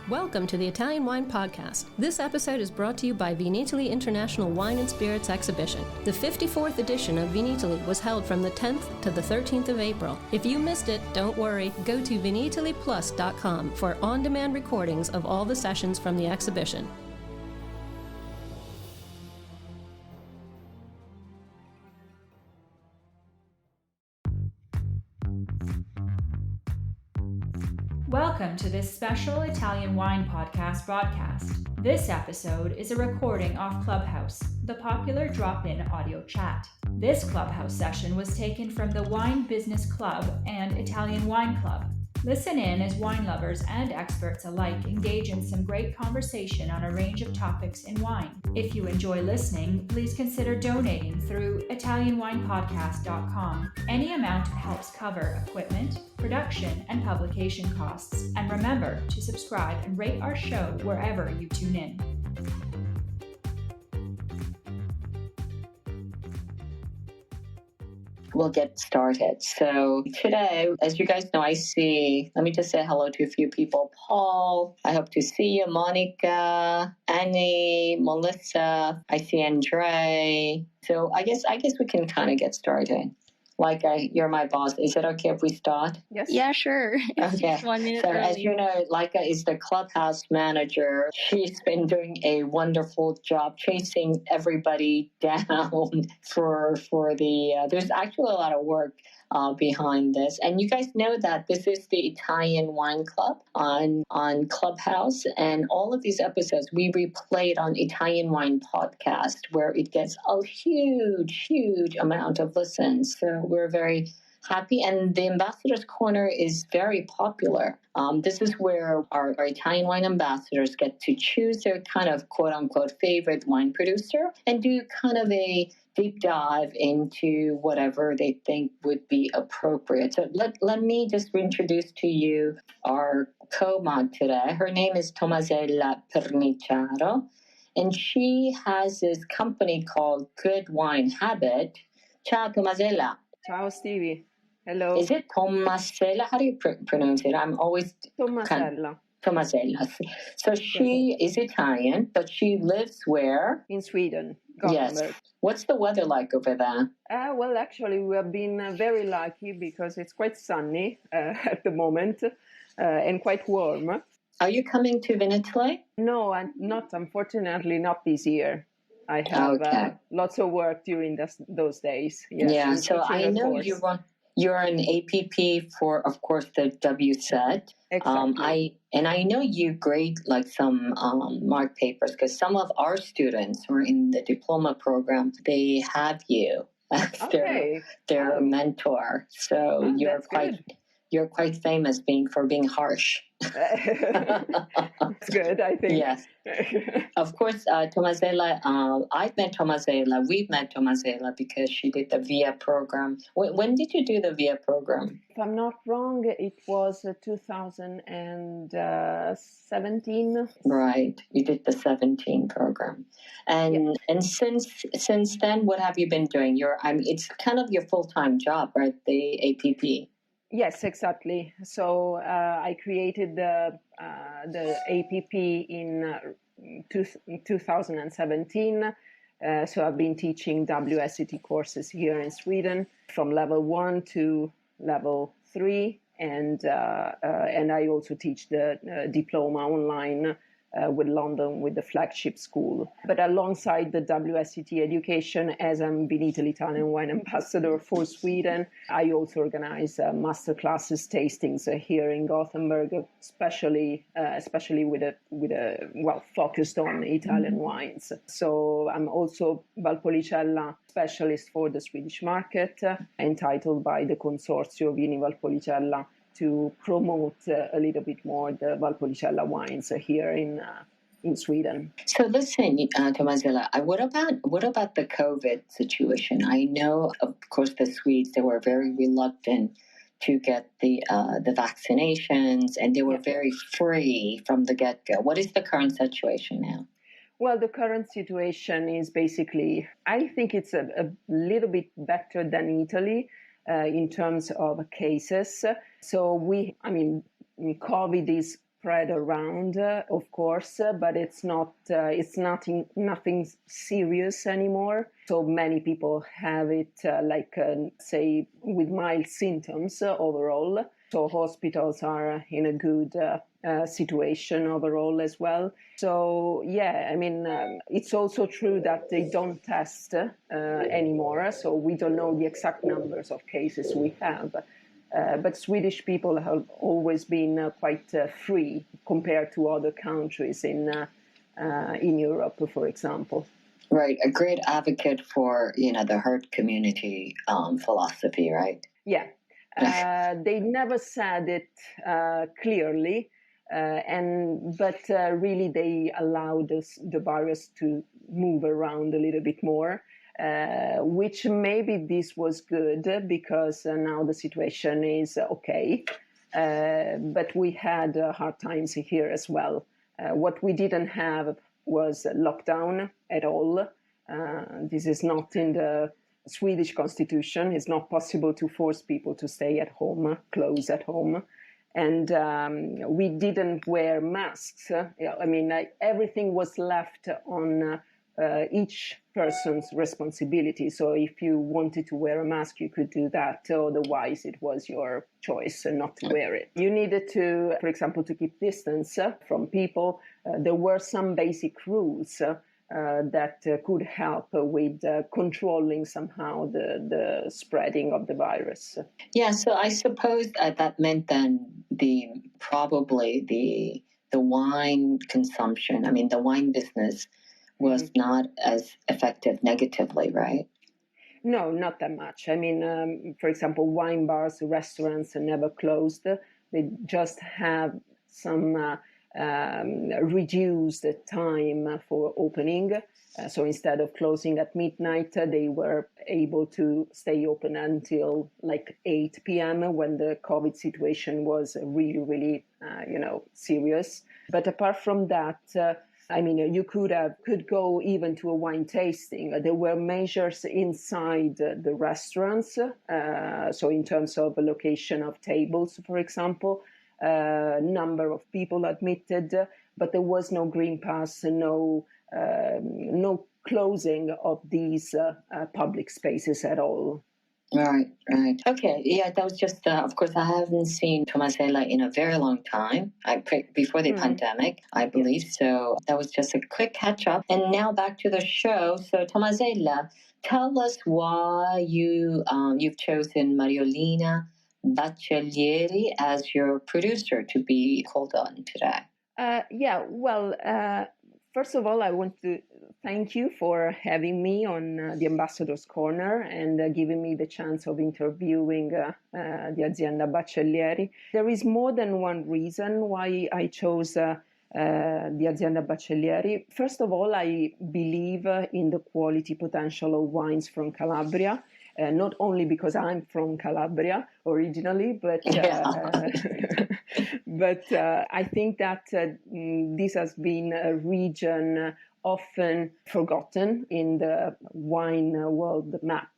Welcome to the Italian Wine Podcast. This episode is brought to you by Vinitaly International Wine and Spirits Exhibition. The 54th edition of Vinitaly was held from the 10th to the 13th of April. If you missed it, don't worry. Go to vinitalyplus.com for on-demand recordings of all the sessions from the exhibition. Welcome to this special Italian Wine Podcast broadcast. This episode is a recording off Clubhouse, the popular drop-in audio chat. This Clubhouse session was taken from the Wine Business Club and Italian Wine Club. Listen in as wine lovers and experts alike engage in some great conversation on a range of topics in wine. If you enjoy listening, please consider donating through ItalianWinePodcast.com. Any amount helps cover equipment, production, and publication costs. And remember to subscribe and rate our show wherever you tune in. We'll get started. So today, as you guys know, let me just say hello to a few people. Paul, I hope to see you. Monica, Annie, Melissa, I see Andre. So I guess we can kind of get started. You're my boss. Is it okay if we start? Yes. Yeah, sure. Okay. 1 minute so early. As you know, Laika is the Clubhouse manager. She's been doing a wonderful job chasing everybody down for the. There's actually a lot of work behind this, and you guys know that this is the Italian Wine Club on Clubhouse, and all of these episodes we replayed on Italian Wine Podcast, where it gets a huge amount of listens. So we're very happy, and the Ambassador's Corner is very popular. This is where our Italian wine ambassadors get to choose their kind of quote-unquote favorite wine producer and do kind of a deep dive into whatever they think would be appropriate. So let me just introduce to you our co-mod today. Her name is Tommasella Perniciaro, and she has this company called Good Wine Habit. Ciao, Tommasella. Ciao, Stevie. Hello. Is it Tommasella? How do you pronounce it? I'm always... Tommasella. Tommasella. So she is Italian, but she lives where? In Sweden, Gothenburg. Yes. What's the weather like over there? Well, actually, we have been very lucky because it's quite sunny at the moment and quite warm. Are you coming to Vinitaly? No, unfortunately, not this year. I have lots of work during those days. Yes, yeah, so I know you're an APP for, of course, the WSET. Exactly. I know you grade like some mark papers because some of our students who are in the diploma program, they have you as their mentor. So you're quite famous for being harsh. That's good, I think. Yes. Of course, Tommasella, we've met Tommasella because she did the VIA program. When did you do the VIA program? If I'm not wrong, it was 2017. Right, you did the 17 program. And since then, what have you been doing? It's kind of your full-time job, right, the APP? Yes, exactly. So I created the APP in 2017. So I've been teaching WSET courses here in Sweden from level 1 to level 3, and I also teach the diploma online with London, with the flagship school. But alongside the WSET education, as I'm Vinitaly Italian Wine Ambassador for Sweden, I also organize master classes, tastings here in Gothenburg, especially focused on Italian wines. So I'm also Valpolicella Specialist for the Swedish market, entitled by the Consorzio Vini Valpolicella to promote a little bit more the Valpolicella wines here in Sweden. So listen, Tommasella, what about the COVID situation? I know, of course, the Swedes, they were very reluctant to get the vaccinations, and they were very free from the get-go. What is the current situation now? Well, the current situation is basically, I think it's a little bit better than Italy. In terms of cases. So COVID is spread around, of course, but it's nothing serious anymore. So many people have it, say, with mild symptoms overall. So hospitals are in a good situation overall as well. So, yeah, I mean, it's also true that they don't test anymore. So we don't know the exact numbers of cases we have. But Swedish people have always been quite free compared to other countries in Europe, for example. Right, a great advocate for the herd community philosophy, right? Yeah, they never said it clearly, but really they allowed the virus to move around a little bit more. Which maybe this was good because now the situation is okay. But we had hard times here as well. What we didn't have was lockdown at all. This is not in the Swedish constitution. It's not possible to force people to stay at home, close at home. And we didn't wear masks. I mean, everything was left on each person's responsibility. So if you wanted to wear a mask, you could do that. Otherwise, it was your choice not to wear it. You needed to, for example, to keep distance from people. There were some basic rules that could help with controlling somehow the spreading of the virus. Yeah, so I suppose that meant then probably the wine consumption, I mean, the wine business was not as effective negatively, right? No, not that much. I mean, for example, wine bars, restaurants never closed. They just have some reduced time for opening. So instead of closing at midnight, they were able to stay open until like 8 p.m. when the COVID situation was really, really, serious. But apart from that, I mean, you could go even to a wine tasting. There were measures inside the restaurants. So in terms of location of tables, for example, number of people admitted, but there was no green pass, no closing of these public spaces at all. Right. Okay, yeah, that was just, of course, I haven't seen Tommasella in a very long time, before the pandemic, I believe, so that was just a quick catch-up. And now back to the show. So, Tommasella, tell us why you've chosen Mariolina Baccellieri as your producer to be called on today. First of all, I want to thank you for having me on the Ambassador's Corner and giving me the chance of interviewing the Azienda Baccellieri. There is more than one reason why I chose the Azienda Baccellieri. First of all, I believe in the quality potential of wines from Calabria. Not only because I'm from Calabria originally, but I think that this has been a region often forgotten in the wine world map.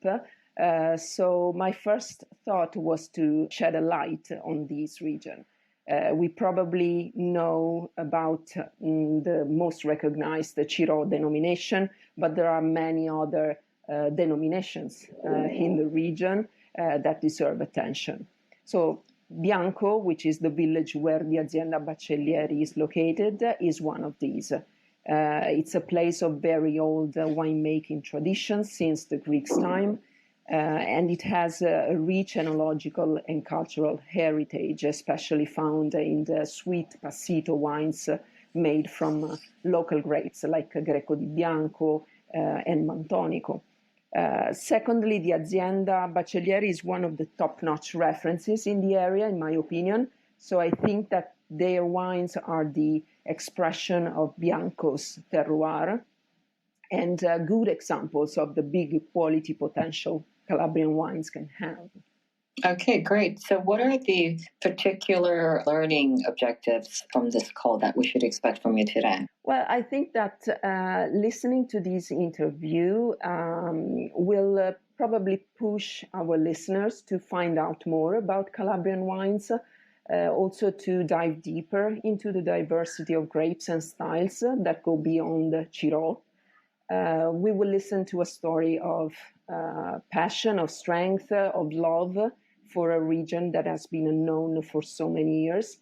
So my first thought was to shed a light on this region. We probably know about the most recognized Ciro denomination, but there are many other denominations in the region that deserve attention. So Bianco, which is the village where the Azienda Baccellieri is located, is one of these. It's a place of very old winemaking tradition since the Greeks' time, and it has a rich enological and cultural heritage, especially found in the sweet passito wines made from local grapes like Greco di Bianco and Mantonico. Secondly, the Azienda Baccellieri is one of the top-notch references in the area, in my opinion. So I think that their wines are the expression of Bianco's terroir and good examples of the big quality potential Calabrian wines can have. Okay, great. So what are the particular learning objectives from this call that we should expect from you today? Well, I think that listening to this interview will probably push our listeners to find out more about Calabrian wines. also to dive deeper into the diversity of grapes and styles that go beyond Chirol. We will listen to a story of passion, of strength, of love for a region that has been unknown for so many years.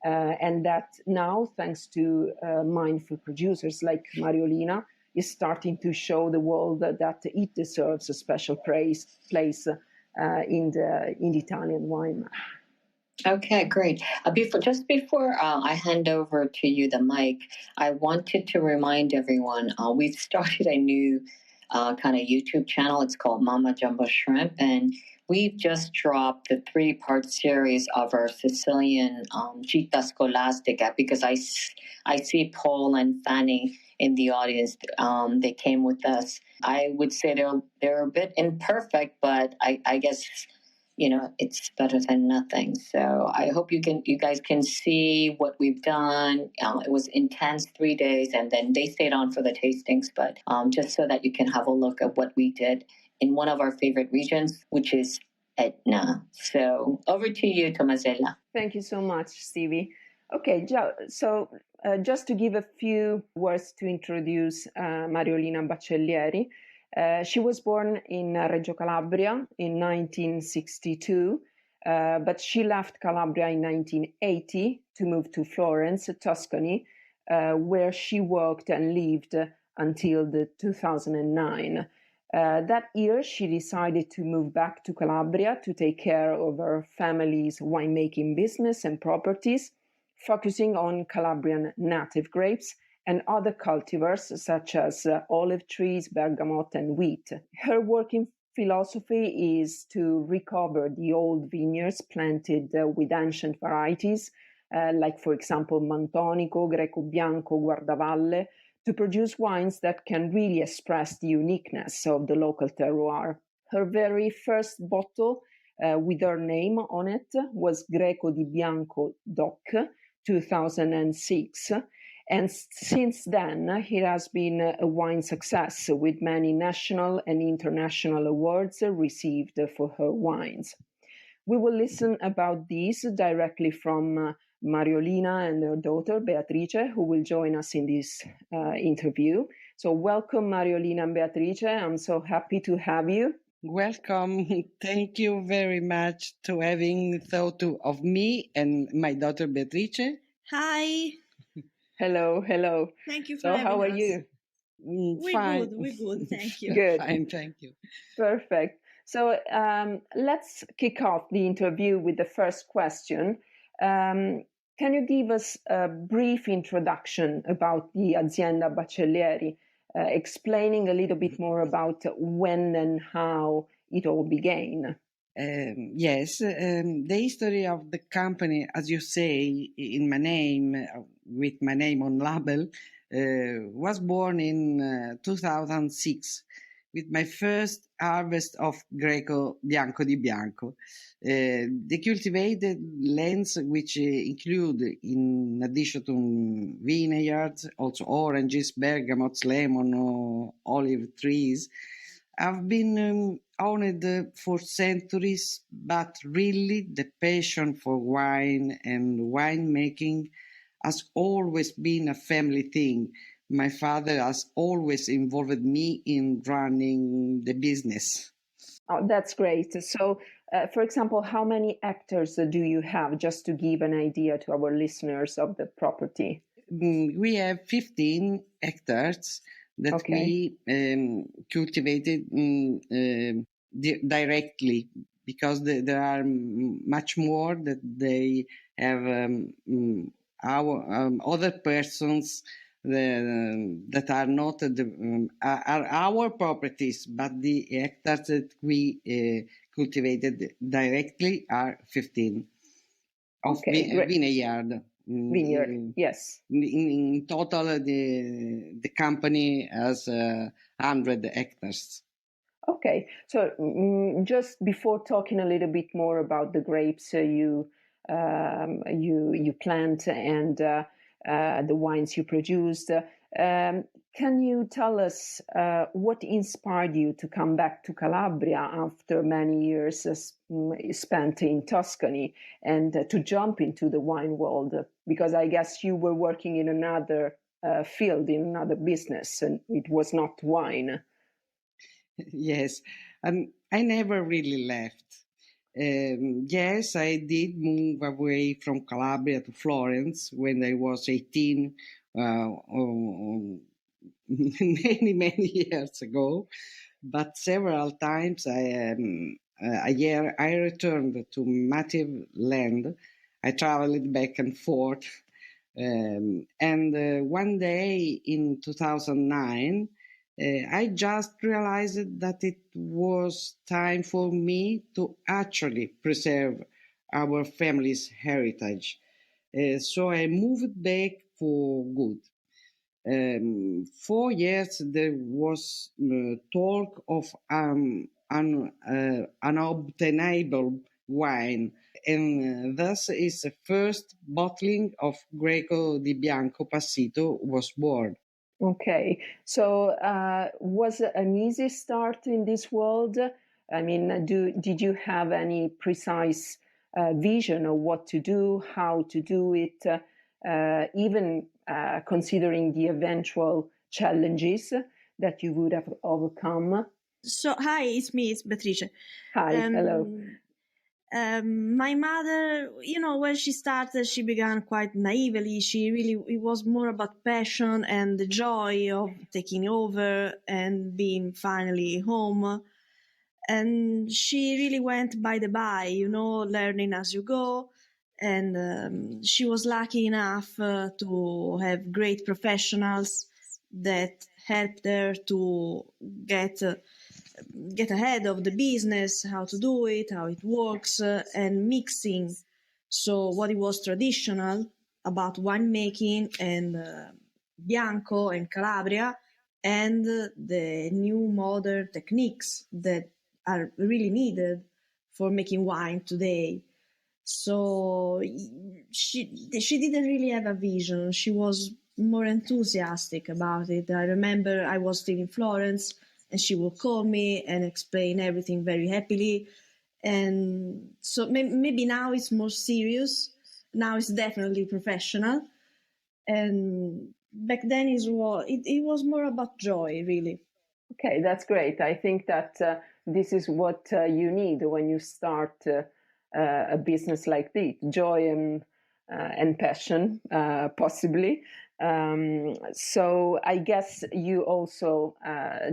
And that now, thanks to mindful producers like Mariolina, is starting to show the world that it deserves a special place in the Italian wine map. Okay, great. Before I hand over to you the mic, I wanted to remind everyone we've started a new kind of YouTube channel. It's called Mama Jumbo Shrimp, and we've just dropped the 3-part series of our Sicilian Gita Scolastica, because I see Paul and Fanny in the audience. They came with us. I would say they're a bit imperfect, but I guess, it's better than nothing. So I hope you guys can see what we've done. It was intense 3 days, and then they stayed on for the tastings, but just so that you can have a look at what we did in one of our favorite regions, which is Etna. So over to you, Tommasella. Thank you so much, Stevie. Okay, so just to give a few words to introduce Mariolina Baccellieri. She was born in Reggio Calabria in 1962, but she left Calabria in 1980 to move to Florence, Tuscany, where she worked and lived until 2009. That year, she decided to move back to Calabria to take care of her family's winemaking business and properties, focusing on Calabrian native grapes and other cultivars such as olive trees, bergamot, and wheat. Her working philosophy is to recover the old vineyards planted with ancient varieties, like, for example, Mantonico, Greco Bianco, Guardavalle, to produce wines that can really express the uniqueness of the local terroir. Her very first bottle with her name on it was Greco di Bianco DOC, 2006. And since then, it has been a wine success with many national and international awards received for her wines. We will listen about these directly from Mariolina and her daughter, Beatrice, who will join us in this interview. So welcome, Mariolina and Beatrice. I'm so happy to have you. Welcome. Thank you very much to having thought of me and my daughter, Beatrice. Hi. Hello. Thank you for having us. So how are us. you? Fine. We're good. Thank you. Good. Fine, thank you. Perfect. So let's kick off the interview with the first question. Can you give us a brief introduction about the Azienda Baccellieri, explaining a little bit more about when and how it all began? Yes, the history of the company, as you say, in my name, with my name on label, was born in 2006 with my first harvest of Greco Bianco di Bianco. The cultivated lands, which include, in addition to vineyards, also oranges, bergamots, lemon, olive trees, have been owned for centuries, but really the passion for wine and winemaking has always been a family thing. My father has always involved me in running the business. Oh, that's great. So, for example, how many hectares do you have, just to give an idea to our listeners of the property? We have 15 hectares that we cultivated directly, because there are much more that they have our other persons that are not are our properties, but the hectares that we cultivated directly are 15 of vineyard. Vineyard, yes. In total, the company has 100 hectares. Okay, so just before talking a little bit more about the grapes you plant and the wines you produced. Can you tell us what inspired you to come back to Calabria after many years spent in Tuscany and to jump into the wine world? Because I guess you were working in another field, in another business, and it was not wine. Yes, I never really left. Yes, I did move away from Calabria to Florence when I was 18, many years ago. But several times I returned to native land. I traveled back and forth. And one day in 2009, I just realized that it was time for me to actually preserve our family's heritage. So I moved back for good. 4 years there was talk of unobtainable wine, and thus is the first bottling of Greco di Bianco Passito was born. Okay, so was it an easy start in this world? I mean, did you have any precise vision of what to do, how to do it, even considering the eventual challenges that you would have overcome? So, hi, it's me, it's Beatrice. Hi, hello. My mother, when she started, she began quite naively. It was more about passion and the joy of taking over and being finally home. And she really went by the by, learning as you go. And she was lucky enough to have great professionals that helped her to get ahead of the business, how to do it, how it works, and mixing. So what it was traditional about winemaking and Bianco and Calabria, and the new modern techniques that are really needed for making wine today. So she didn't really have a vision. She was more enthusiastic about it. I remember I was still in Florence, and she would call me and explain everything very happily. And so maybe now it's more serious. Now it's definitely professional. And back then it was more about joy, really. Okay, that's great. I think that this is what you need when you start a business like this: joy and passion, possibly. So I guess you also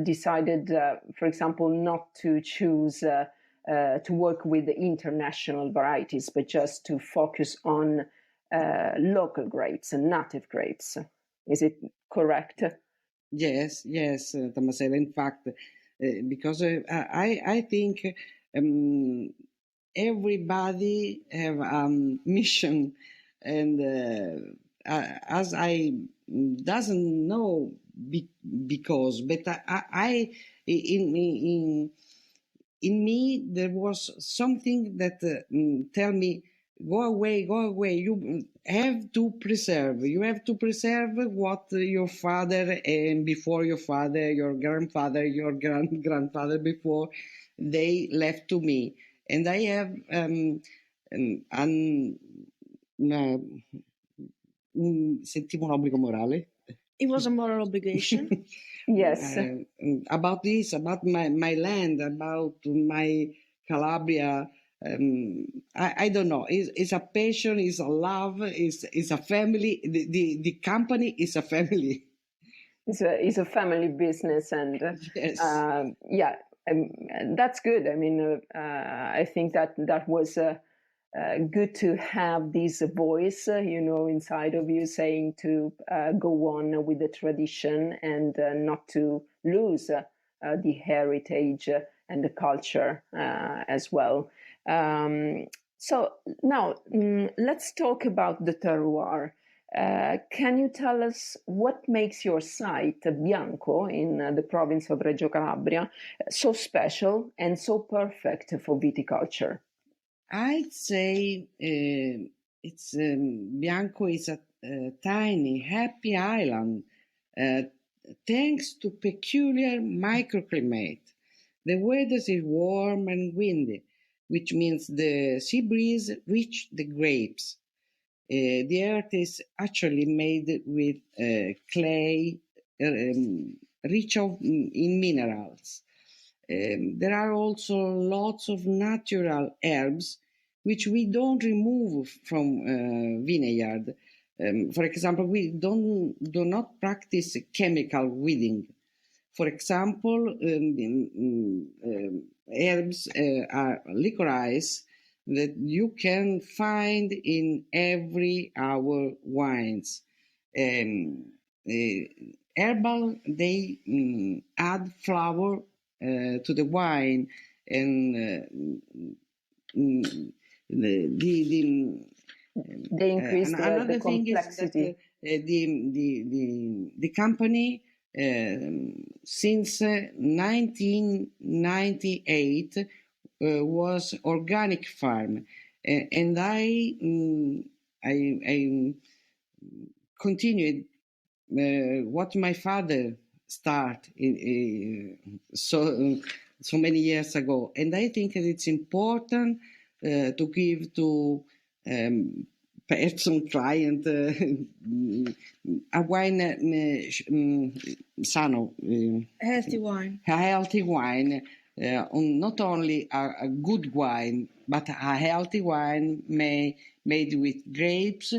decided, for example, not to choose to work with the international varieties, but just to focus on local grapes and native grapes. Is it correct? Yes, Tommasella. In fact, because I think everybody have a mission, and as I doesn't know because, but I in me there was something that tell me, go away. You have to preserve what your father and before your father, your grandfather, your grandfather before they left to me, and I have sentivo un obbligo morale. It was a moral obligation. Yes. About this, about my land, about my Calabria. I don't know. It's a passion, it's a love, it's a family. The company is a family. It's a family business, and yes. That's good. I mean, I think that was good to have this voice, inside of you saying to go on with the tradition and not to lose the heritage and the culture as well. So now let's talk about the terroir. Can you tell us what makes your site, Bianco, in the province of Reggio Calabria, so special and so perfect for viticulture? I'd say it's Bianco is a tiny, happy island thanks to peculiar microclimate. The weather is warm and windy, which means the sea breeze reaches the grapes. The earth is actually made with clay rich in minerals. There are also lots of natural herbs which we don't remove from vineyard. For example, we do not practice chemical weeding. For example, herbs are licorice that you can find in every our wines. Herbal, they add flavor to the wine, and they increase the complexity. The company since 1998 was organic farm, and I continued what my father started so many years ago, and I think that it's important to give to person, client, a wine sano, healthy wine. A healthy wine, not only a good wine, but a healthy wine made with grapes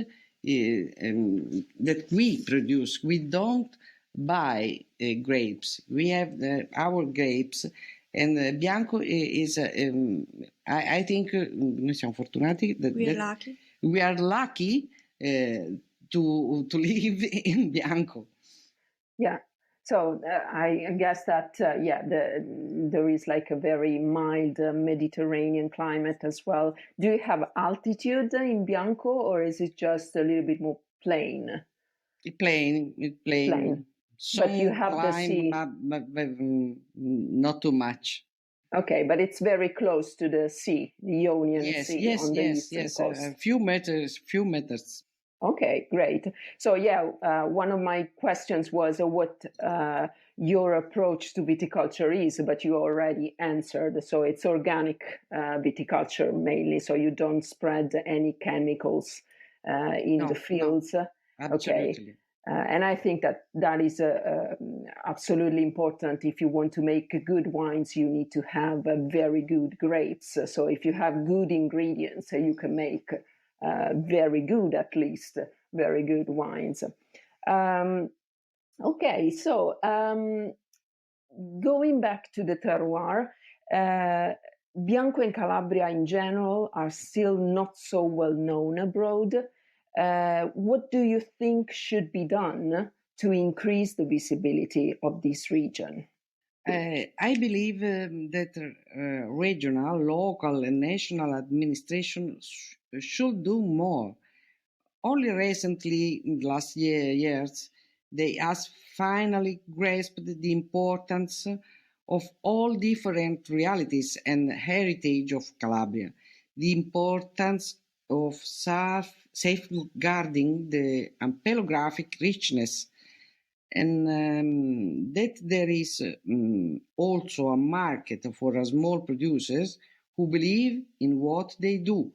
that we produce. We don't buy grapes. We have our grapes. And Bianco is, I think, noi siamo fortunati. We are lucky. We are lucky to live in Bianco. Yeah. So I guess that, there is like a very mild Mediterranean climate as well. Do you have altitude in Bianco, or is it just a little bit more plain? Plain. But you have the sea. But not too much. Okay, but it's very close to the sea, the Ionian Sea on the eastern coast. A few meters. Okay, great. So one of my questions was what your approach to viticulture is, but you already answered. So it's organic viticulture mainly, so you don't spread any chemicals in the fields. No, absolutely. Okay. And I think that is absolutely important. If you want to make good wines, you need to have very good grapes. So if you have good ingredients, you can make very good wines. Okay, so going back to the terroir, Bianco and Calabria in general are still not so well known abroad. What do you think should be done to increase the visibility of this region? I believe that regional, local, and national administration should do more. Only recently, in the last years, they have finally grasped the importance of all different realities and heritage of Calabria, the importance of safeguarding the ampelographic richness, and that there is also a market for small producers who believe in what they do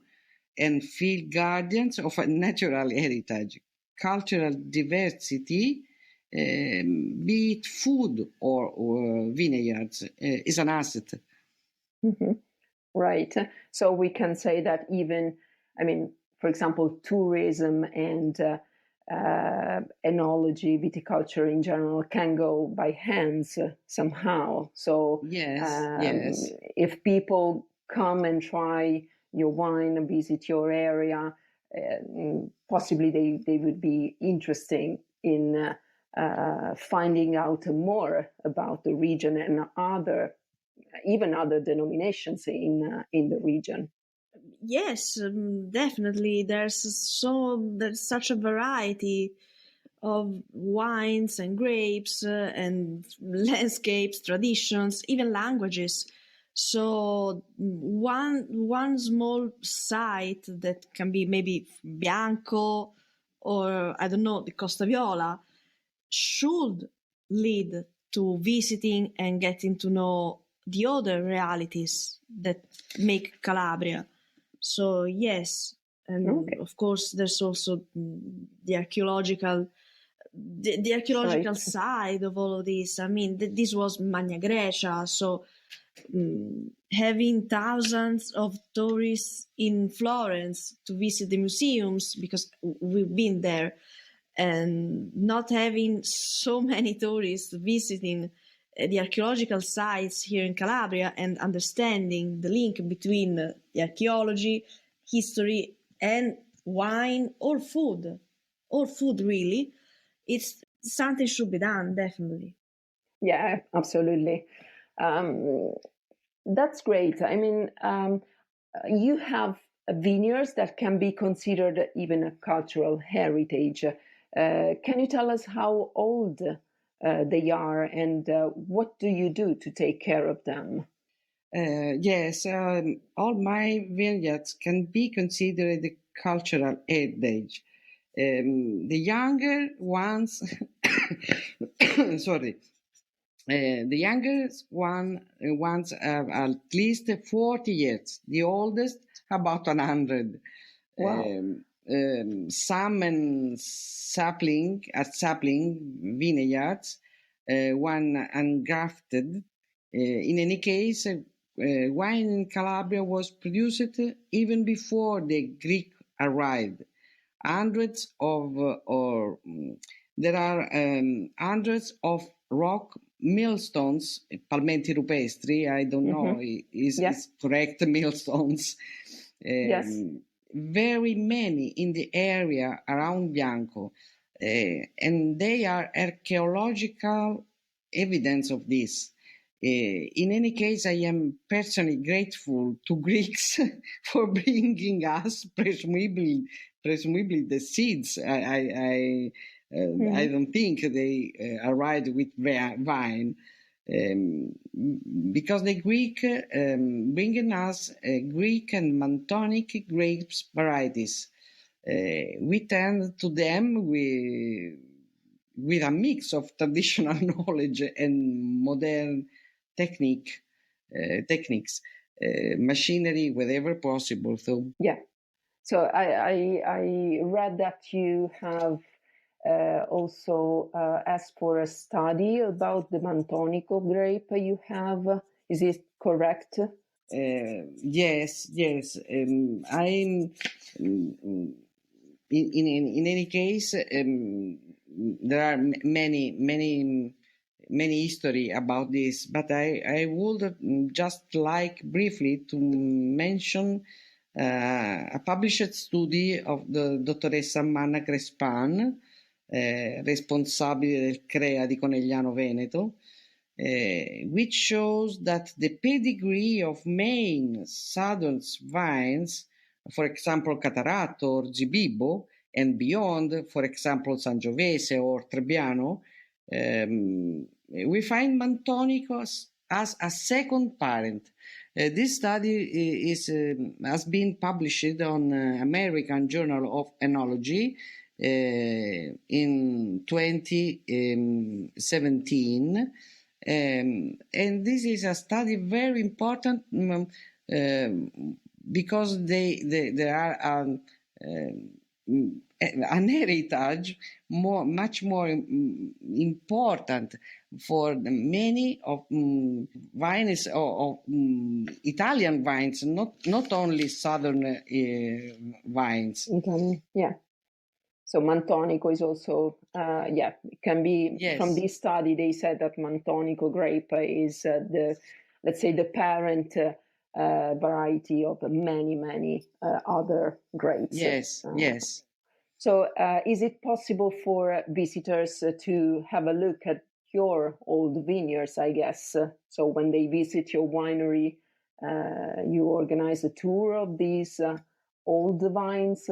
and feel guardians of a natural heritage, cultural diversity, be it food or vineyards, is an asset. Mm-hmm. Right. So we can say that for example, tourism and enology, viticulture in general, can go by hands somehow. So yes. If people come and try your wine and visit your area, possibly they would be interested in finding out more about the region and even other denominations in the region. Yes, definitely. There's such a variety of wines and grapes and landscapes, traditions, even languages. So one small site that can be maybe Bianco or I don't know, the Costa Viola, should lead to visiting and getting to know the other realities that make Calabria. So yes, and of course there's also the archaeological side of all of this. I mean, this was Magna Grecia, so having thousands of tourists in Florence to visit the museums, because we've been there, and not having so many tourists visiting the archaeological sites here in Calabria and understanding the link between the archaeology, history, and wine or food really, it's something should be done, definitely. Yeah, absolutely. That's great. I mean, you have vineyards that can be considered even a cultural heritage. Can you tell us how old they are, and what do you do to take care of them? Yes, all my vineyards can be considered a cultural heritage. The younger ones, sorry, the youngest ones have at least 40 years. The oldest about 100. Wow. Some sapling vineyards, one ungrafted. In any case, wine in Calabria was produced even before the Greek arrived. There are hundreds of rock millstones, palmenti rupestri. I don't know is correct, millstones. Yes. Very many in the area around Bianco, and they are archaeological evidence of this. In any case, I am personally grateful to Greeks for bringing us presumably the seeds. I don't think they arrived with wine, because the Greek bringing us Greek and Mantonic grapes varieties. We tend to them with a mix of traditional knowledge and modern techniques, machinery wherever possible. So I read that you have also asked for a study about the Mantonico grape you have. Is it correct? Yes. I'm in any case. There are many history about this, but I would just like briefly to mention a published study of the dottoressa Manna Crespan, responsabile del CREA di Conegliano Veneto, which shows that the pedigree of main southern vines, for example Catarato or Zibibo, and beyond, for example Sangiovese or Trebbiano, we find Mantonico as a second parent. This study has been published on American Journal of Enology in 2017, and this is a study very important because they are an heritage much more important for many of vines of Italian vines, not only southern vines. Italian, yeah. So Mantonico is also, it can be, yes. From this study, they said that Mantonico grape is the parent variety of many other grapes. Yes. So is it possible for visitors to have a look at your old vineyards, I guess? So when they visit your winery, you organize a tour of these old vines?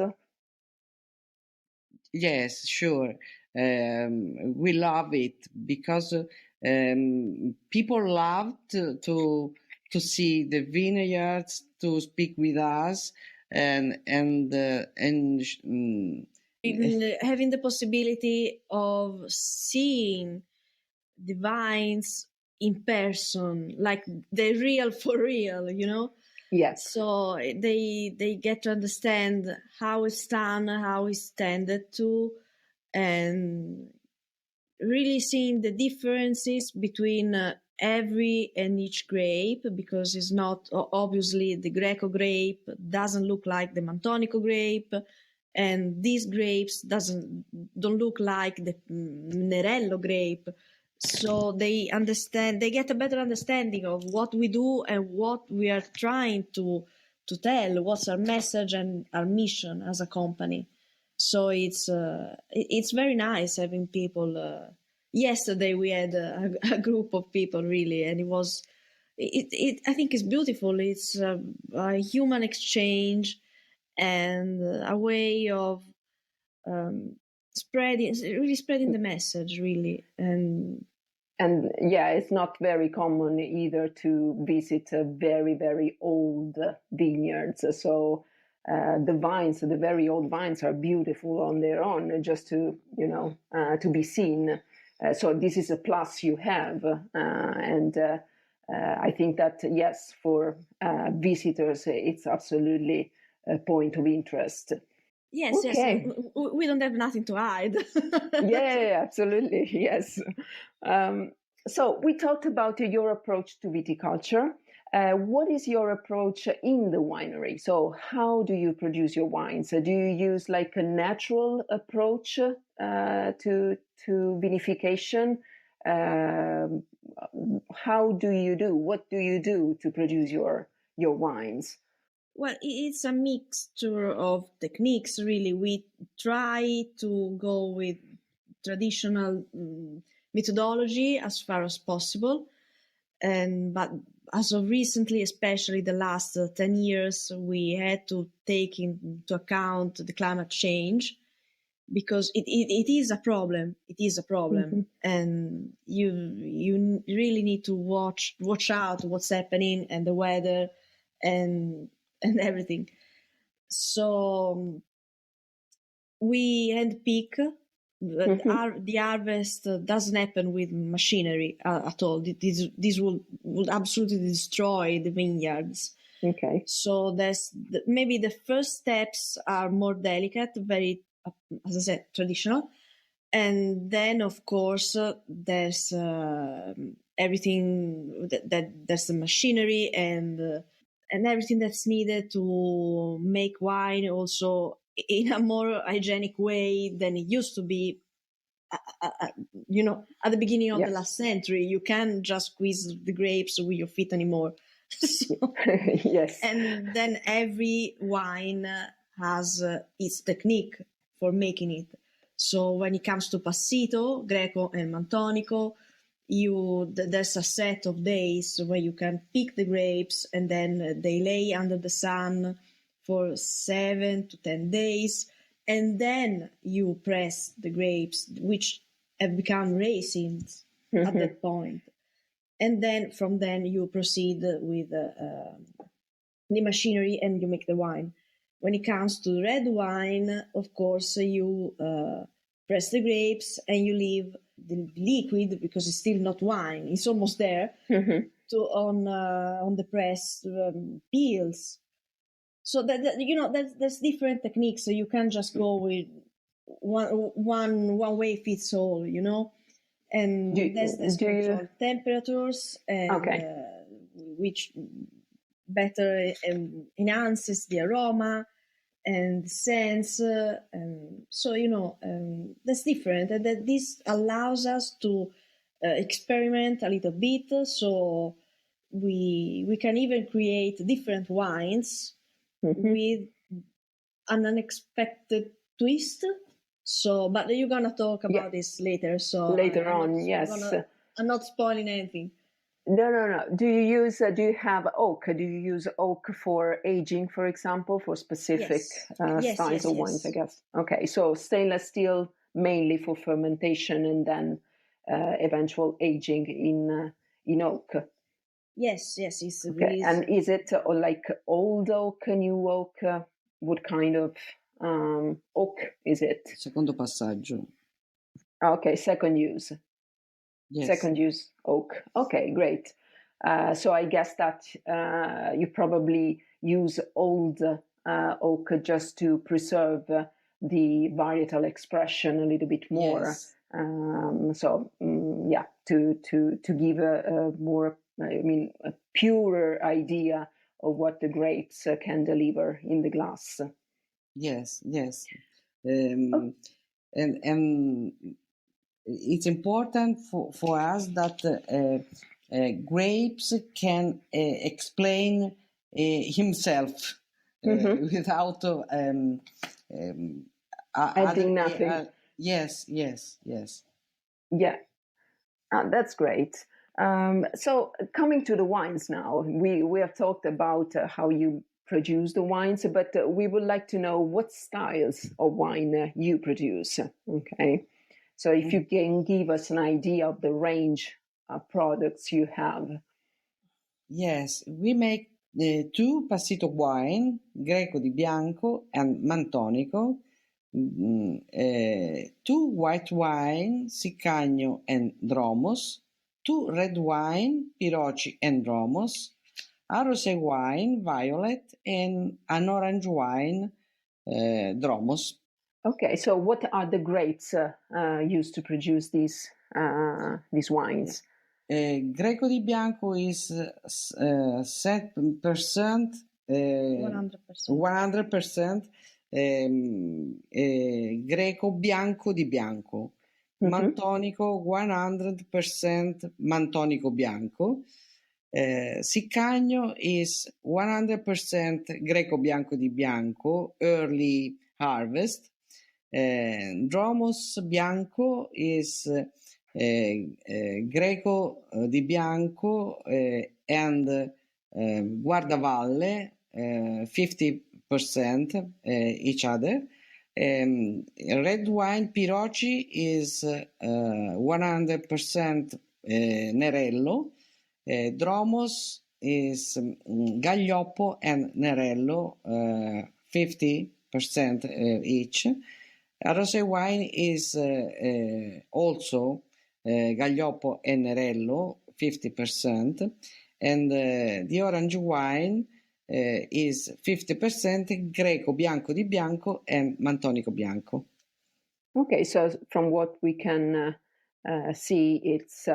Yes, sure. We love it because people love to see the vineyards, to speak with us, and Having the possibility of seeing the vines in person, like they're real for real, Yes. So they get to understand how it's done, how it's tended to, and really seeing the differences between every and each grape, because it's not obviously the Greco grape doesn't look like the Mantonico grape, and these grapes don't look like the Nerello grape. So they get a better understanding of what we do and what we are trying to tell, what's our message and our mission as a company. So it's very nice having people. Yesterday we had a group of people really, and it was. I think it's beautiful. It's a human exchange and a way of spreading the message really. And yeah, it's not very common either to visit very, very old vineyards. So the very old vines are beautiful on their own, just to to be seen. So this is a plus you have, and I think that yes, for visitors, it's absolutely a point of interest. Yes, okay. Yes, we don't have nothing to hide. Yeah, absolutely, yes. So we talked about your approach to viticulture. What is your approach in the winery? So how do you produce your wines? Do you use like a natural approach to vinification? How do you do? What do you do to produce your wines? Well, it's a mixture of techniques, really. We try to go with traditional methodology as far as possible, but as of recently, especially the last 10 years, we had to take into account the climate change, because it is a problem. It is a problem, mm-hmm. And you really need to watch out what's happening, and the weather and everything. So we handpick. Mm-hmm. The harvest doesn't happen with machinery at all. This will absolutely destroy the vineyards. Okay. So maybe the first steps are more delicate, very, as I said, traditional. And then, of course, there's everything there's the machinery and everything that's needed to make wine also in a more hygienic way than it used to be. At the beginning of the last century, you can't just squeeze the grapes with your feet anymore. So, yes. And then every wine has its technique for making it. So when it comes to Passito, Greco, and Mantonico, there's a set of days where you can pick the grapes, and then they lay under the sun for 7 to 10 days, and then you press the grapes, which have become raisins at that point. And then from then you proceed with the machinery and you make the wine. When it comes to red wine, of course, you press the grapes and you leave the liquid, because it's still not wine. It's almost there, on the pressed peels. So there's different techniques. So you can't just go with one way fits all, And there's controlled temperatures, and which better enhances the aroma and the sense. And so that's different, and that this allows us to experiment a little bit. So we can even create different wines with an unexpected twist. So, but you're gonna talk about this later. So later on, yes. I'm not spoiling anything. No. Do you have oak? Do you use oak for aging, for example, for specific styles of wines? I guess. Okay, so stainless steel mainly for fermentation, and then eventual aging in oak. Yes. It's okay. And is it like old oak, new oak? What kind of oak is it? Secondo passaggio. Okay, second use. Yes. Second use oak. Okay, great. So I guess that you probably use old oak just to preserve the varietal expression a little bit more. Yes. To give a more, a purer idea of what the grapes can deliver in the glass. Yes. And it's important for us that grapes can explain himself without adding nothing. Yes. Yeah, that's great. So coming to the wines now, we have talked about how you produce the wines, but we would like to know what styles of wine you produce. Okay, so if you can give us an idea of the range of products you have. Yes, we make 2 Passito wine, Greco di Bianco and Mantonico, 2 white wine, Siccagno and Dromos, 2 red wine, Piroci and Dromos, a rosé wine, Violet, and an orange wine, Dromos. Okay, so what are the grapes used to produce these wines? Greco di Bianco is 7%, 100%, Greco Bianco di Bianco, Mantonico 100% Mantonico Bianco, Siccagno is 100% Greco Bianco di Bianco, early harvest, Dromos Bianco is Greco di Bianco and Guardavalle 50% each other. Red wine Piroci is 100% Nerello. Dromos is Gaglioppo and Nerello 50% each. A rosé wine is also Gaglioppo and Nerello 50%, and the orange wine is 50% Greco Bianco di Bianco and Mantonico Bianco. Okay, so from what we can see, it's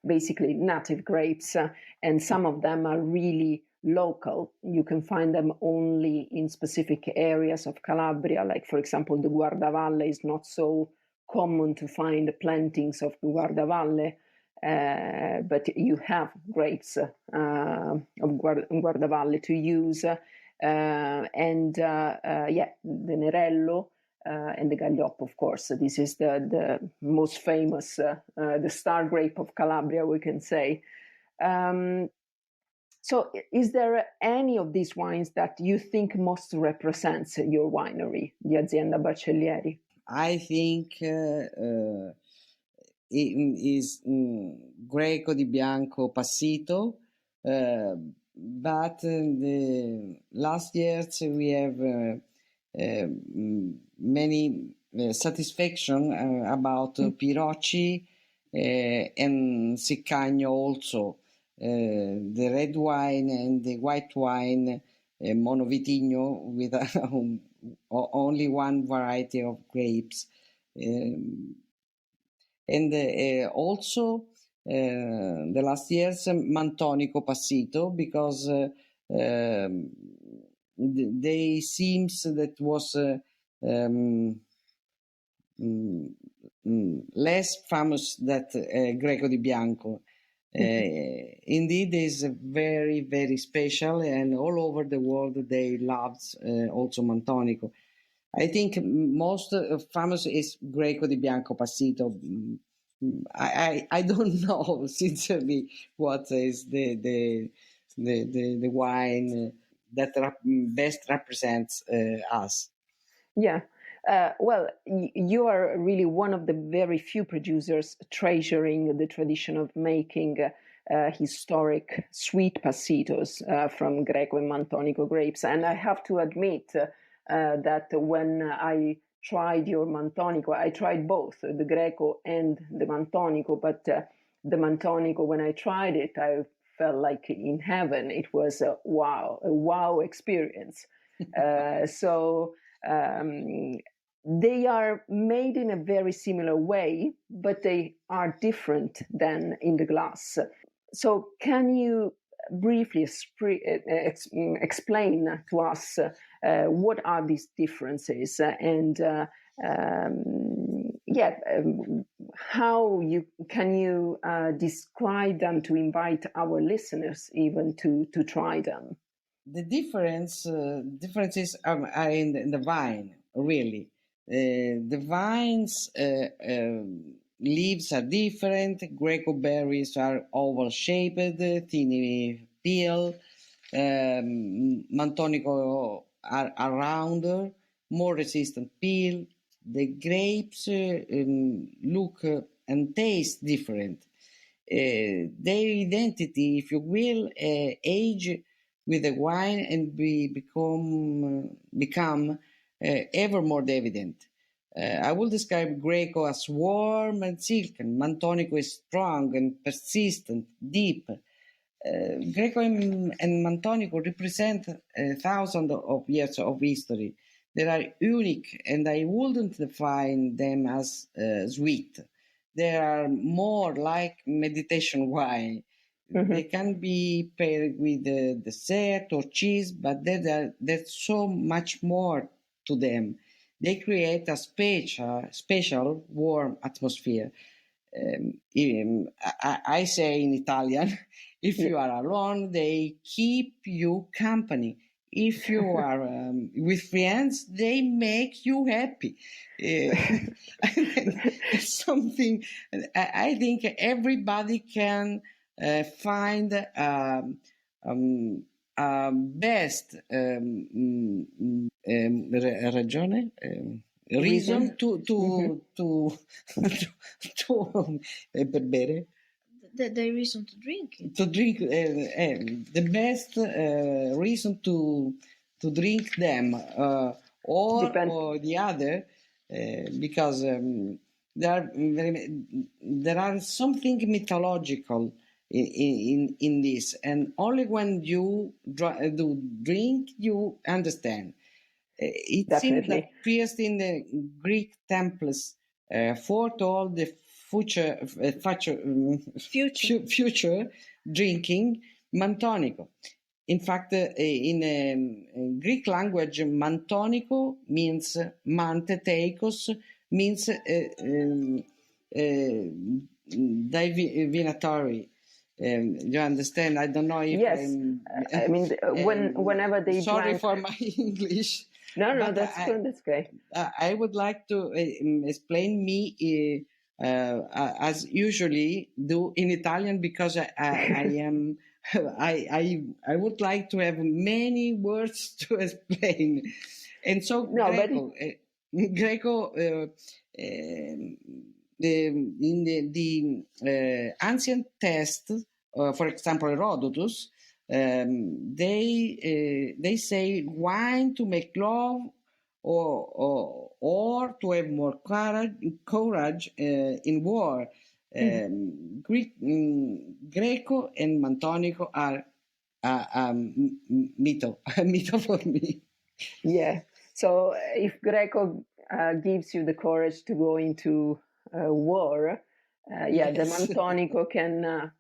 basically native grapes, and some of them are really local. You can find them only in specific areas of Calabria, like for example the Guardavalle is not so common to find plantings of Guardavalle, but you have grapes of Guardavalle to use, the Nerello and the Gaglioppo, of course. This is the most famous, the star grape of Calabria, we can say. So is there any of these wines that you think most represents your winery, the Azienda Baccellieri? I think it is Greco di Bianco Passito, but the last years we have many satisfaction about Piroci and Siccagno also. The red wine and the white wine, Monovitigno, with only one variety of grapes. Also the last years Mantonico Passito, because they seems that was less famous that Greco di Bianco. Indeed, is very, very special, and all over the world they loved also Mantonico. I think most famous is Greco di Bianco Passito. I don't know sincerely what is the wine that best represents us. Yeah. Well, you are really one of the very few producers treasuring the tradition of making historic sweet passitos from Greco and Mantonico grapes. And I have to admit that when I tried your Mantonico. I tried both, the Greco and the Mantonico, but the Mantonico, when I tried it, I felt like in heaven. It was a wow experience. They are made in a very similar way, but they are different than in the glass. So can you briefly explain to us what are these differences how can you describe them to invite our listeners even to try them? The differences are in the vine, really. The vines leaves are different. Greco berries are oval-shaped, thin peel. Mantonico are rounder, more resistant peel. The grapes look and taste different. Their identity, if you will, age with the wine and become ever more evident. I will describe Greco as warm and silken. Mantonico is strong and persistent, deep. Greco and Mantonico represent thousands of years of history. They are unique, and I wouldn't define them as sweet. They are more like meditation wine. Mm-hmm. They can be paired with dessert or cheese, but there's so much more to them. They create a special warm atmosphere. I say in Italian, if you are alone, they keep you company. If you are with friends, they make you happy. Something I think everybody can find best ragione. Reason to bere. The reason to drink it. To drink the best reason to drink them or the other because there are something mythological in this, and only when you do drink you understand. It seems that appears in the Greek temples foretold the future drinking Mantonico. In fact, in Greek language, Mantonico means mante teikos, means divinatory. You understand? I don't know if... Yes, I mean, whenever they sorry drank... for my English. No, that's good. That's great. I would like to explain me as usually do in Italian because I am I would like to have many words to explain, and so Greco in the ancient text, for example, Herodotus. They say wine to make love or to have more courage in war. Greco and Mantonico are mytho for me. Yeah. So if Greco gives you the courage to go into war, yes. The Mantonico can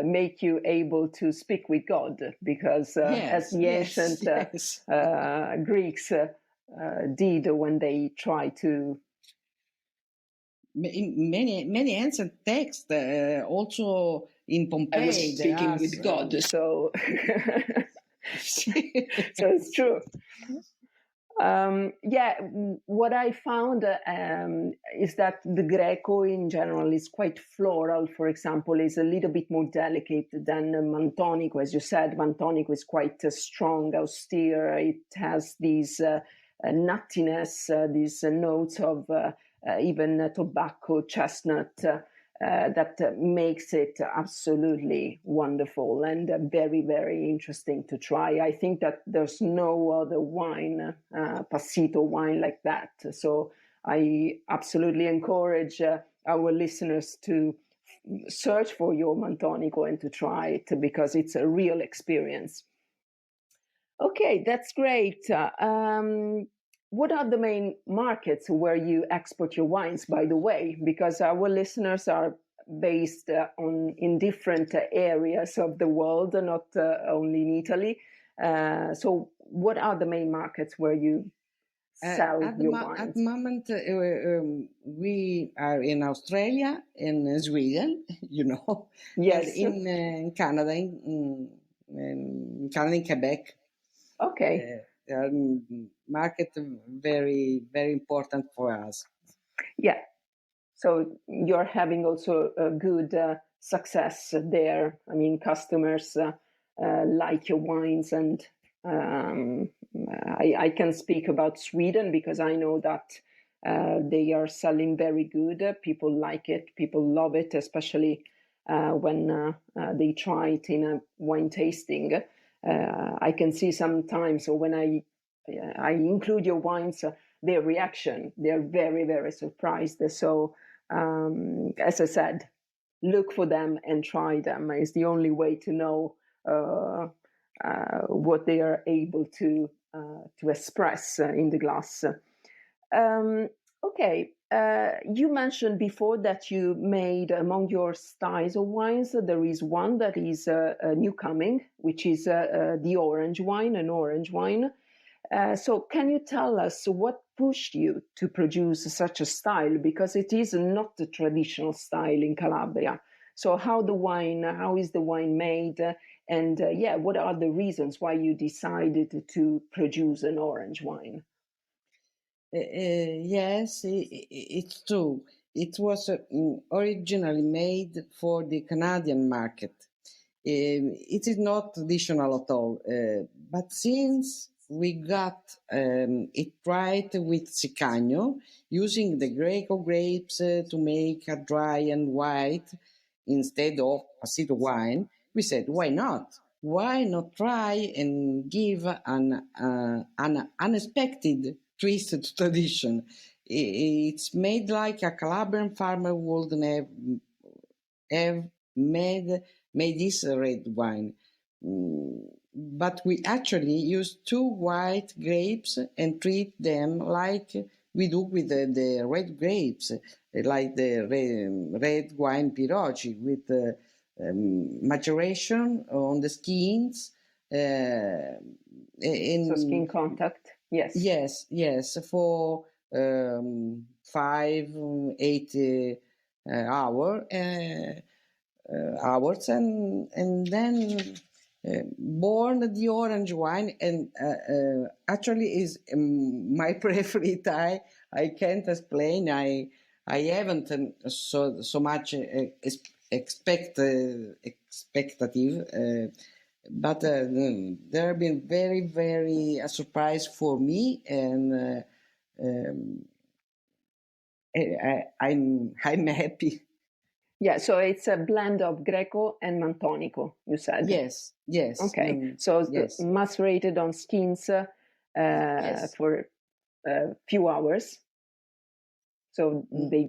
make you able to speak with God, because as the ancient Greeks did when they tried to. Many ancient texts, also in Pompeii, I was speaking with God, so so it's true. What I found is that the Greco in general is quite floral. For example, is a little bit more delicate than Mantonico. As you said, Mantonico is quite strong, austere. It has these nuttiness, these notes of even tobacco, chestnut, that makes it absolutely wonderful and very, very interesting to try. I think that there's no other wine, Passito wine like that. So I absolutely encourage our listeners to search for your Mantonico and to try it, because it's a real experience. Okay, that's great. What are the main markets where you export your wines, by the way? Because our listeners are based in different areas of the world, not only in Italy. So what are the main markets where you sell your wines? At the moment, we are in Australia, in Sweden, Yes. and in Canada, in Quebec. Okay. Market very, very important for us. Yeah. So you're having also a good success there. I mean, customers like your wines, and I can speak about Sweden because I know that they are selling very good. People like it. People love it, especially when they try it in a wine tasting. I can see sometimes, or when I include your wines, their reaction, they're very, very surprised. So, as I said, look for them and try them. It's the only way to know what they are able to express in the glass. Okay. You mentioned before that you made, among your styles of wines, there is one that is new coming, which is the orange wine, an orange wine. So can you tell us what pushed you to produce such a style? Because it is not the traditional style in Calabria. So how is the wine made? And what are the reasons why you decided to produce an orange wine? Yes, it's true. It was originally made for the Canadian market. It is not traditional at all. But since we got it right with Sicagno, using the Greco grapes to make a dry and white instead of Passito wine, we said, why not? Why not try and give an unexpected twist to tradition? It's made like a Calabrian farmer wouldn't have made this red wine. But we actually use 2 white grapes and treat them like we do with the red grapes, like the red wine Piroggi, with maturation on the skins. So skin contact, yes. Yes, for 5-8 hours, and then born the orange wine, and actually is my preferred. I can't explain. I haven't so much expectative, but there have been very, very a surprise for me, and I'm happy. Yeah, so it's a blend of Greco and Mantonico, you said. Yes. Okay, so yes. Macerated on skins for a few hours. So it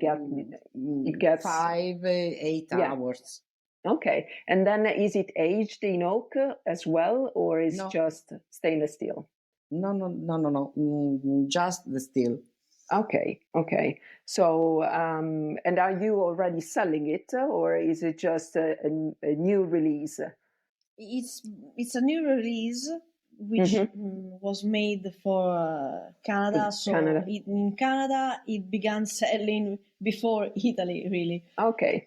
gets 5-8 hours. Okay, and then is it aged in oak as well, or is just stainless steel? No, just the steel. Okay. So, and are you already selling it, or is it just a new release? It's a new release which was made for Canada. So in Canada, it began selling before Italy, really. Okay.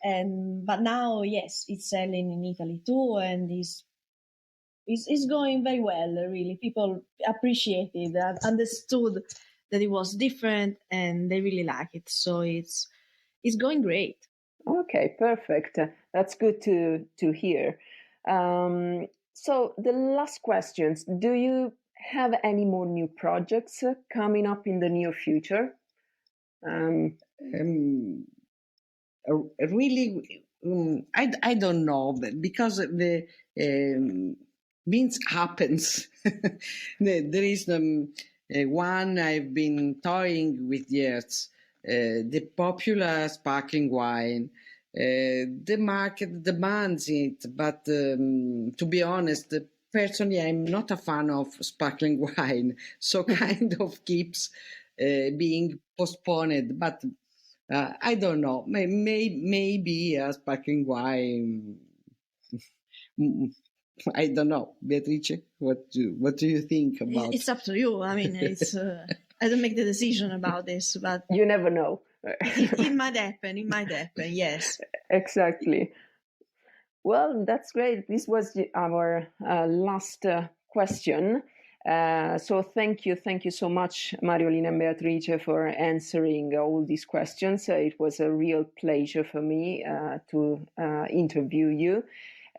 But now, yes, it's selling in Italy too, and it's going very well. Really, people appreciate it, understood that it was different, and they really like it. So it's going great. Okay, perfect. That's good to hear. So the last questions: do you have any more new projects coming up in the near future? Really, I don't know, because the means happens. There is one I've been toying with years. the popular sparkling wine. The market demands it, but to be honest, personally, I'm not a fan of sparkling wine, so kind of keeps being postponed. But I don't know, maybe a sparkling wine. I don't know, Beatrice. What do you think about? It's up to you. I mean, it's I don't make the decision about this, but you never know. it might happen. It might happen. Yes. Exactly. Well, that's great. This was our last question. So thank you so much, Mariolina and Beatrice, for answering all these questions. It was a real pleasure for me to interview you.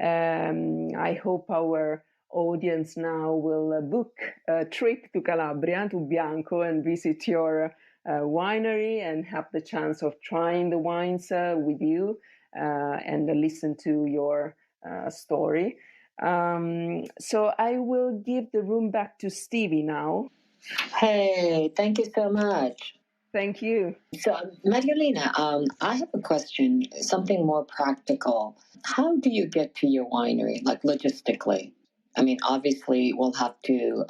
I hope our audience now will book a trip to Calabria, to Bianco, and visit your winery and have the chance of trying the wines with you and listen to your story. So I will give the room back to Stevie now. Hey, thank you so much. Thank you. So, Mariolina, I have a question, something more practical. How do you get to your winery, like logistically? I mean, obviously, we'll have to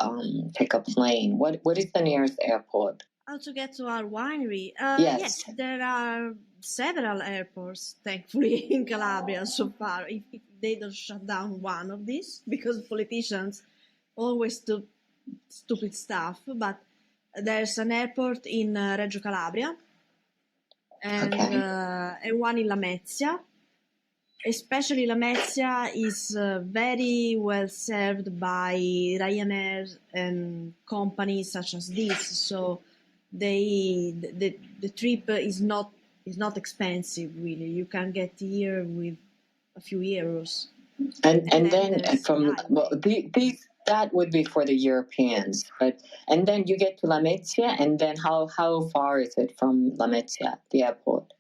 take a plane. What is the nearest airport? How to get to our winery? Yes. There are several airports, thankfully, in Calabria so far. If they don't shut down one of these, because politicians always do stupid stuff. But there's an airport in Reggio Calabria and one in Lamezia. Especially Lamezia is very well served by Ryanair and companies such as this. So the trip is not expensive, really. You can get here with a few euros. And then from these that would be for the Europeans, but and then you get to Lamezia, and then how far is it from Lamezia, the airport?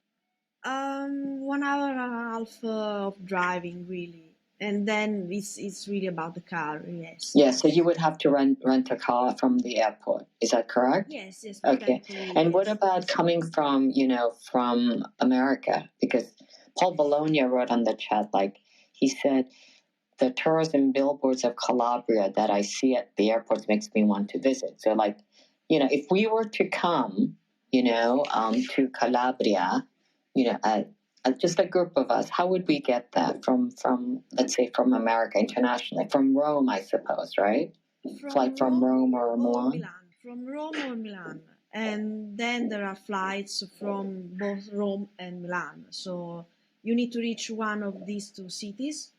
1 hour and a half of driving, really, and then it's really about the car. Yes. Yeah, so you would have to rent a car from the airport. Is that correct? Yes. Okay. And what about coming from from America? Because Paul Bologna wrote on the chat, like he said, the tourism billboards of Calabria that I see at the airports makes me want to visit. So, like, if we were to come, to Calabria, just a group of us, how would we get that from let's say from America internationally, from Rome, I suppose, right? Flight from Rome or Milan? From Rome or Milan. And then there are flights from both Rome and Milan. So you need to reach one of these two cities,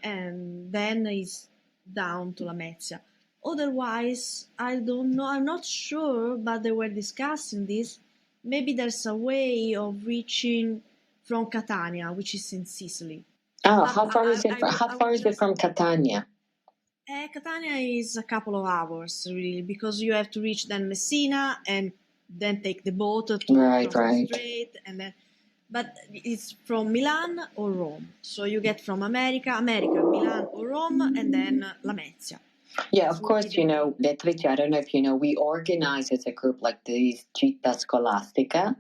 and then it's down to Lamezia. Otherwise, I don't know. I'm not sure, but they were discussing this. Maybe there's a way of reaching from Catania, which is in Sicily. Oh, how far is it from Catania? Catania is a couple of hours, really, because you have to reach then Messina and then take the boat to cross the strait, and then. But it's from Milan or Rome. So you get from America, Milan or Rome, and then Lamezia. Yeah, of course, Beatrice, I don't know if we organize as a group like these Gita Scolastica.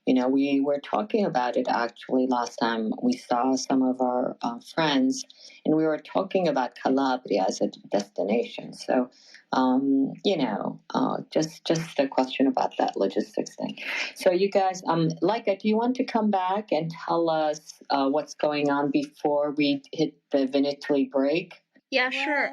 We were talking about it actually last time we saw some of our friends, and we were talking about Calabria as a destination. So, just a question about that logistics thing. So you guys, Laika, do you want to come back and tell us what's going on before we hit the Vinitaly break? Yeah, sure.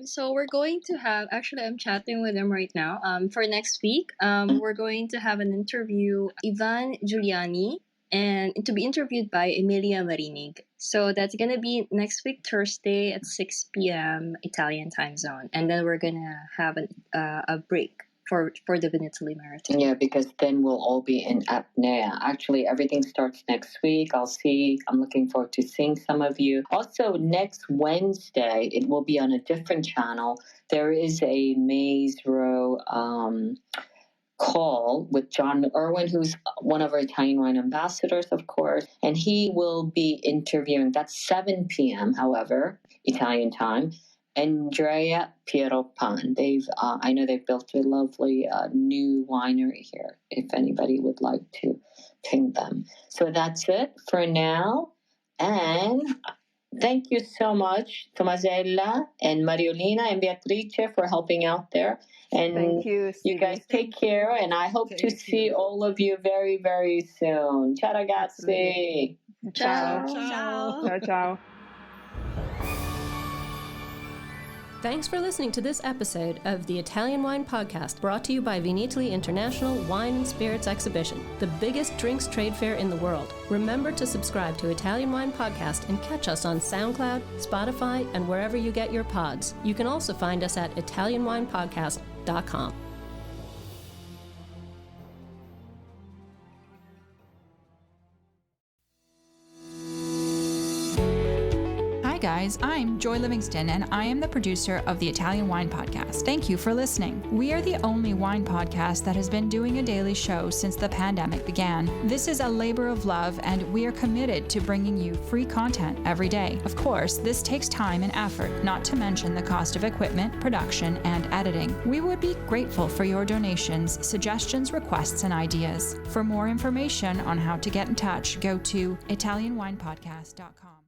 So we're going to have, actually I'm chatting with them right now. For next week, we're going to have an interview, Ivan Giuliani, and to be interviewed by Emilia Marinig. So that's going to be next week, Thursday at 6 p.m. Italian time zone. And then we're going to have a break for the Vinitaly Marathon. Yeah, because then we'll all be in apnea. Actually, everything starts next week. I'm looking forward to seeing some of you. Also, next Wednesday, it will be on a different channel. There is a Maze Row call with John Irwin, who's one of our Italian wine ambassadors, of course, and he will be interviewing. That's 7 p.m., however, Italian time. Andrea Pieropan. I know they've built a lovely new winery here, if anybody would like to ping them. So that's it for now. And thank you so much, Tommasella and Mariolina and Beatrice, for helping out there. And thank you, Stevie. You guys take care, and I hope to see all of you very, very soon. Ciao, ragazzi. Ciao. Ciao. Ciao, ciao. Thanks for listening to this episode of the Italian Wine Podcast, brought to you by Vinitaly International Wine and Spirits Exhibition, the biggest drinks trade fair in the world. Remember to subscribe to Italian Wine Podcast and catch us on SoundCloud, Spotify, and wherever you get your pods. You can also find us at ItalianWinePodcast.com. Hi guys, I'm Joy Livingston and I am the producer of the Italian Wine Podcast. Thank you for listening. We are the only wine podcast that has been doing a daily show since the pandemic began. This is a labor of love and we are committed to bringing you free content every day. Of course, this takes time and effort, not to mention the cost of equipment, production, and editing. We would be grateful for your donations, suggestions, requests, and ideas. For more information on how to get in touch, go to ItalianWinePodcast.com.